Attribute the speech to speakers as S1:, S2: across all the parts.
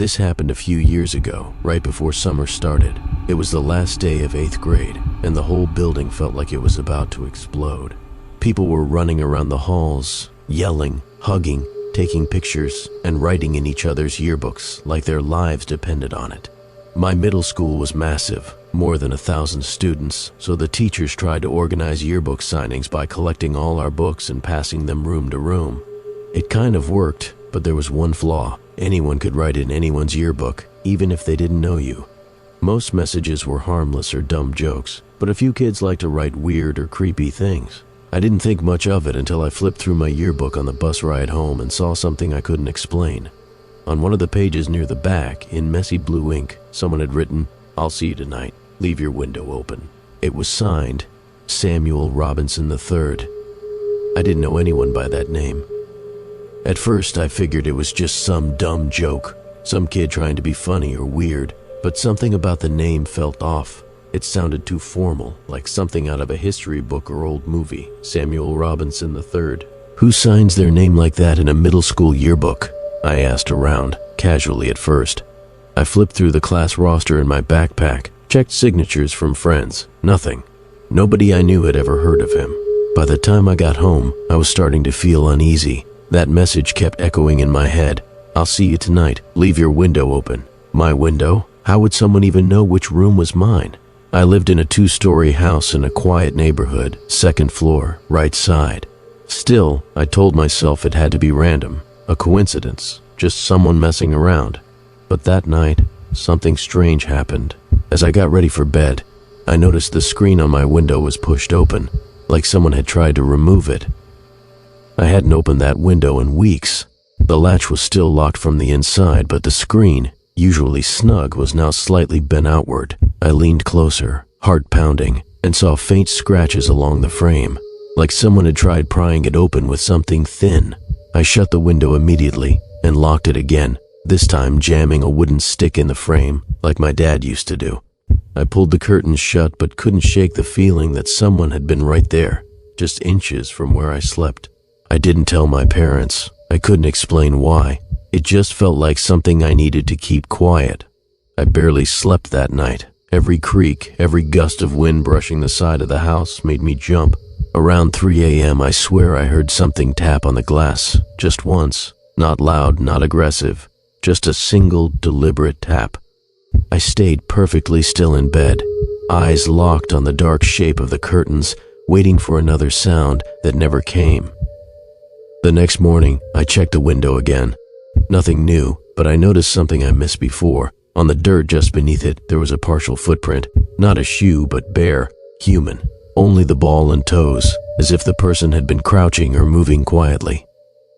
S1: This happened a few years ago, right before summer started. It was the last day of 8th grade, and the whole building felt like it was about to explode. People were running around the halls, yelling, hugging, taking pictures, and writing in each other's yearbooks like their lives depended on it. My middle school was massive, more than 1,000 students, so the teachers tried to organize yearbook signings by collecting all our books and passing them room to room. It kind of worked, but there was one flaw. Anyone could write in anyone's yearbook, even if they didn't know you. Most messages were harmless or dumb jokes, but a few kids liked to write weird or creepy things. I didn't think much of it until I flipped through my yearbook on the bus ride home and saw something I couldn't explain. On one of the pages near the back, in messy blue ink, someone had written, "I'll see you tonight. Leave your window open." It was signed, Samuel Robinson III. I didn't know anyone by that name. At first, I figured it was just some dumb joke, some kid trying to be funny or weird, but something about the name felt off. It sounded too formal, like something out of a history book or old movie. Samuel Robinson III. Who signs their name like that in a middle school yearbook? I asked around, casually at first. I flipped through the class roster in my backpack, checked signatures from friends. Nothing. Nobody I knew had ever heard of him. By the time I got home, I was starting to feel uneasy. That message kept echoing in my head. "I'll see you tonight. Leave your window open." My window? How would someone even know which room was mine? I lived in a 2-story house in a quiet neighborhood, 2nd floor, right side. Still, I told myself it had to be random, a coincidence, just someone messing around. But that night, something strange happened. As I got ready for bed, I noticed the screen on my window was pushed open, like someone had tried to remove it. I hadn't opened that window in weeks. The latch was still locked from the inside, but the screen, usually snug, was now slightly bent outward. I leaned closer, heart pounding, and saw faint scratches along the frame, like someone had tried prying it open with something thin. I shut the window immediately and locked it again, this time jamming a wooden stick in the frame, like my dad used to do. I pulled the curtains shut but couldn't shake the feeling that someone had been right there, just inches from where I slept. I didn't tell my parents. I couldn't explain why. It just felt like something I needed to keep quiet. I barely slept that night. Every creak, every gust of wind brushing the side of the house made me jump. Around 3 a.m., I swear I heard something tap on the glass, just once. Not loud, not aggressive, just a single, deliberate tap. I stayed perfectly still in bed, eyes locked on the dark shape of the curtains, waiting for another sound that never came. The next morning, I checked the window again. Nothing new, but I noticed something I missed before. On the dirt just beneath it, there was a partial footprint. Not a shoe, but bare, human. Only the ball and toes, as if the person had been crouching or moving quietly.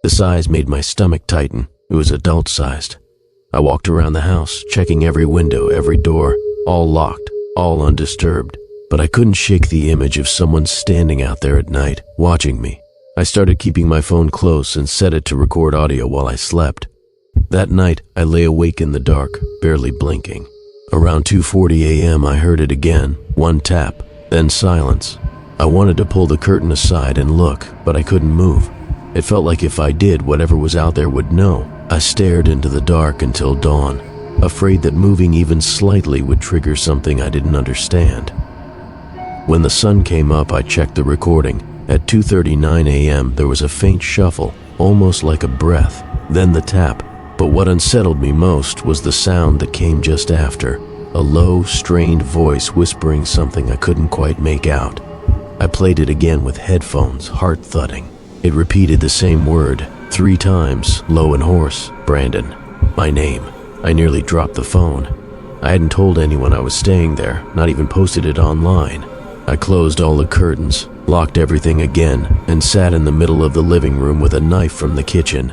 S1: The size made my stomach tighten. It was adult-sized. I walked around the house, checking every window, every door, all locked, all undisturbed. But I couldn't shake the image of someone standing out there at night, watching me. I started keeping my phone close and set it to record audio while I slept. That night, I lay awake in the dark, barely blinking. Around 2:40 a.m., I heard it again, one tap, then silence. I wanted to pull the curtain aside and look, but I couldn't move. It felt like if I did, whatever was out there would know. I stared into the dark until dawn, afraid that moving even slightly would trigger something I didn't understand. When the sun came up, I checked the recording. At 2:39 a.m., there was a faint shuffle, almost like a breath, then the tap. But what unsettled me most was the sound that came just after, a low, strained voice whispering something I couldn't quite make out. I played it again with headphones, heart thudding. It repeated the same word, 3 times, low and hoarse, "Brandon." My name. I nearly dropped the phone. I hadn't told anyone I was staying there, not even posted it online. I closed all the curtains, locked everything again, and sat in the middle of the living room with a knife from the kitchen.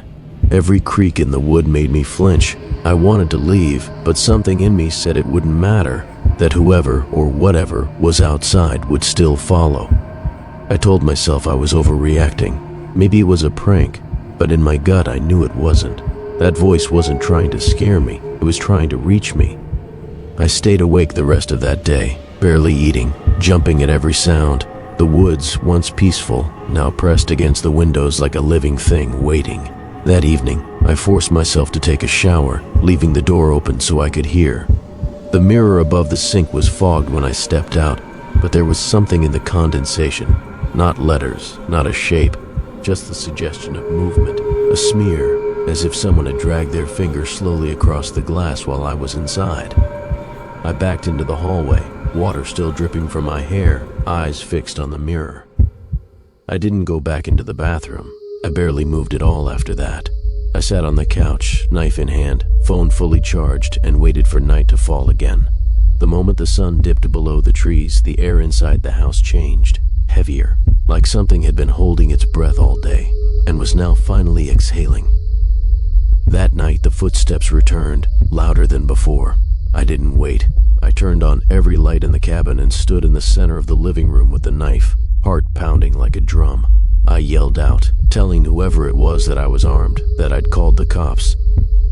S1: Every creak in the wood made me flinch. I wanted to leave, but something in me said it wouldn't matter, that whoever or whatever was outside would still follow. I told myself I was overreacting. Maybe it was a prank, but in my gut I knew it wasn't. That voice wasn't trying to scare me, it was trying to reach me. I stayed awake the rest of that day, barely eating, jumping at every sound. The woods, once peaceful, now pressed against the windows like a living thing waiting. That evening, I forced myself to take a shower, leaving the door open so I could hear. The mirror above the sink was fogged when I stepped out, but there was something in the condensation. Not letters, not a shape, just the suggestion of movement, a smear, as if someone had dragged their finger slowly across the glass while I was inside. I backed into the hallway, water still dripping from my hair, eyes fixed on the mirror. I didn't go back into the bathroom. I barely moved at all after that. I sat on the couch, knife in hand, phone fully charged, and waited for night to fall again. The moment the sun dipped below the trees, the air inside the house changed, heavier, like something had been holding its breath all day, and was now finally exhaling. That night, the footsteps returned, louder than before. I didn't wait. I turned on every light in the cabin and stood in the center of the living room with the knife, heart pounding like a drum. I yelled out, telling whoever it was that I was armed, that I'd called the cops.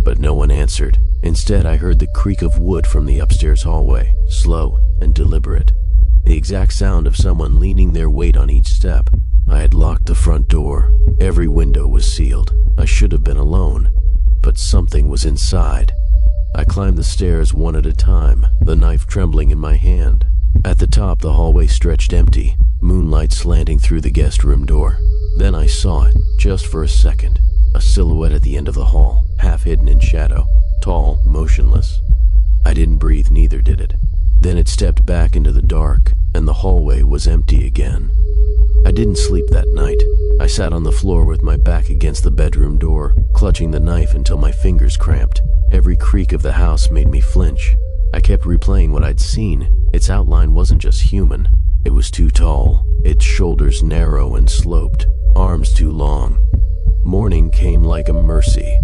S1: But no one answered. Instead, I heard the creak of wood from the upstairs hallway, slow and deliberate. The exact sound of someone leaning their weight on each step. I had locked the front door. Every window was sealed. I should have been alone, but something was inside. I climbed the stairs one at a time, the knife trembling in my hand. At the top, the hallway stretched empty, moonlight slanting through the guest room door. Then I saw it, just for a second, a silhouette at the end of the hall, half hidden in shadow, tall, motionless. I didn't breathe, neither did it. Then it stepped back into the dark, and the hallway was empty again. I didn't sleep that night. I sat on the floor with my back against the bedroom door, clutching the knife until my fingers cramped. Every creak of the house made me flinch. I kept replaying what I'd seen. Its outline wasn't just human. It was too tall, its shoulders narrow and sloped, arms too long. Morning came like a mercy.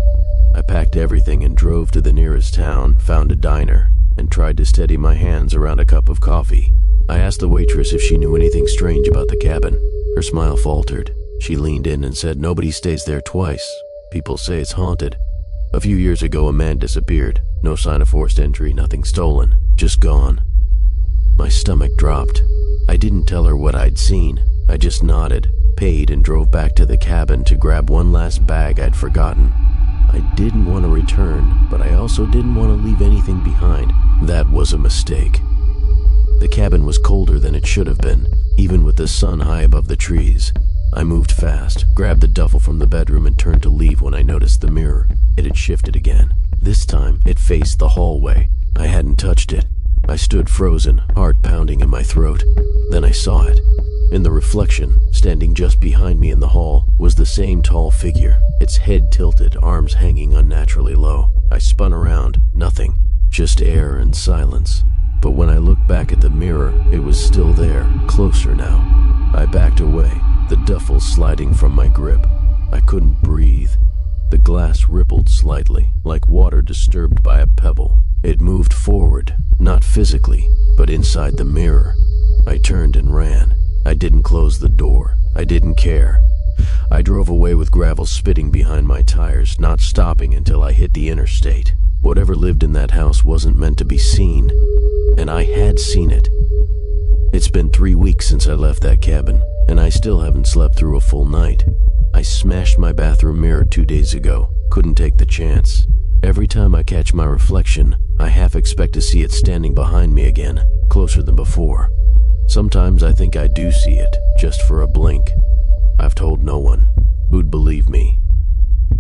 S1: I packed everything and drove to the nearest town, found a diner, and tried to steady my hands around a cup of coffee. I asked the waitress if she knew anything strange about the cabin. Her smile faltered. She leaned in and said nobody stays there twice. People say it's haunted. A few years ago, a man disappeared. No sign of forced entry, nothing stolen, just gone. My stomach dropped. I didn't tell her what I'd seen. I just nodded, paid, and drove back to the cabin to grab one last bag I'd forgotten. I didn't want to return, but I also didn't want to leave anything behind. That was a mistake. The cabin was colder than it should have been, even with the sun high above the trees. I moved fast, grabbed the duffel from the bedroom, and turned to leave when I noticed the mirror. It had shifted again. This time, it faced the hallway. I hadn't touched it. I stood frozen, heart pounding in my throat. Then I saw it. In the reflection, standing just behind me in the hall, was the same tall figure, its head tilted, arms hanging unnaturally low. I spun around, nothing, just air and silence. But when I looked back at the mirror, it was still there, closer now. I backed away, the duffel sliding from my grip. I couldn't breathe. The glass rippled slightly, like water disturbed by a pebble. It moved forward, not physically, but inside the mirror. I turned and ran. I didn't close the door. I didn't care. I drove away with gravel spitting behind my tires, not stopping until I hit the interstate. Whatever lived in that house wasn't meant to be seen, and I had seen it. It's been 3 weeks since I left that cabin, and I still haven't slept through a full night. I smashed my bathroom mirror 2 days ago. Couldn't take the chance. Every time I catch my reflection, I half expect to see it standing behind me again, closer than before. Sometimes I think I do see it, just for a blink. I've told no one. Who'd believe me?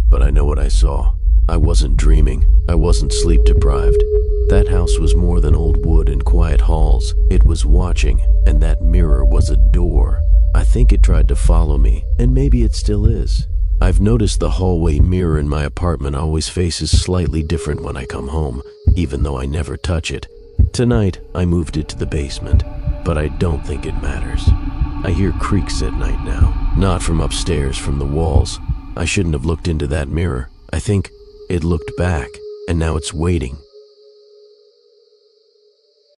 S1: But I know what I saw. I wasn't dreaming. I wasn't sleep-deprived. That house was more than old wood and quiet halls. It was watching, and that mirror was a door. I think it tried to follow me, and maybe it still is. I've noticed the hallway mirror in my apartment always faces slightly different when I come home, even though I never touch it. Tonight, I moved it to the basement, but I don't think it matters. I hear creaks at night now, not from upstairs, from the walls. I shouldn't have looked into that mirror. I think it looked back, and now it's waiting.